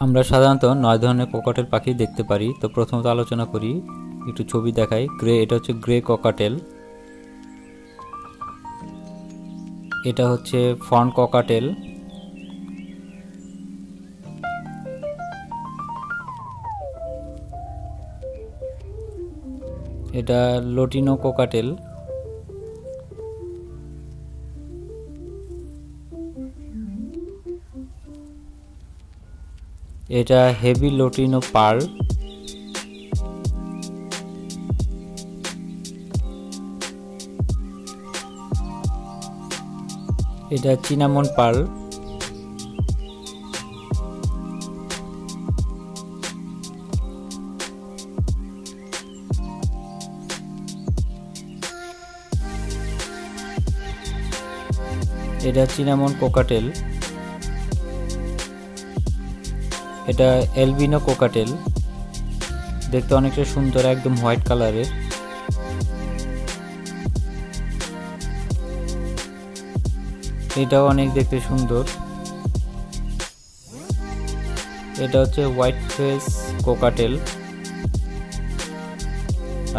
আমরা সাধারণত 9 ধরনের কোকাটেল পাখি দেখতে পারি। তো প্রথমত আলোচনা করি, একটু ছবি দেখাই। এটা হচ্ছে গ্রে ককাটেল, এটা হচ্ছে ফন ককাটেল, এটা লটিনো কোকাটেল, এটা হেভি লটিনো পার্ল, এটা চিনামন পার্ল, এটা চিনামন কোকাটেল, এটা এলবিনো কোকাটেল, দেখতে অনেকটা সুন্দর, একদম হোয়াইট কালারের। এটাও অনেক দেখতে সুন্দর। এটা হচ্ছে হোয়াইট ফেস কোকাটেল,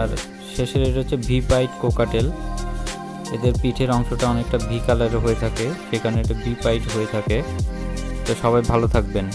আর শেষের এটা হচ্ছে ভি পাইট কোকাটেল। এদের পিঠের অংশটা অনেকটা ভি কালারের হয়ে থাকে, সেখানে এটা ভি পাইট হয়ে থাকে। তো সবাই ভালো থাকবেন।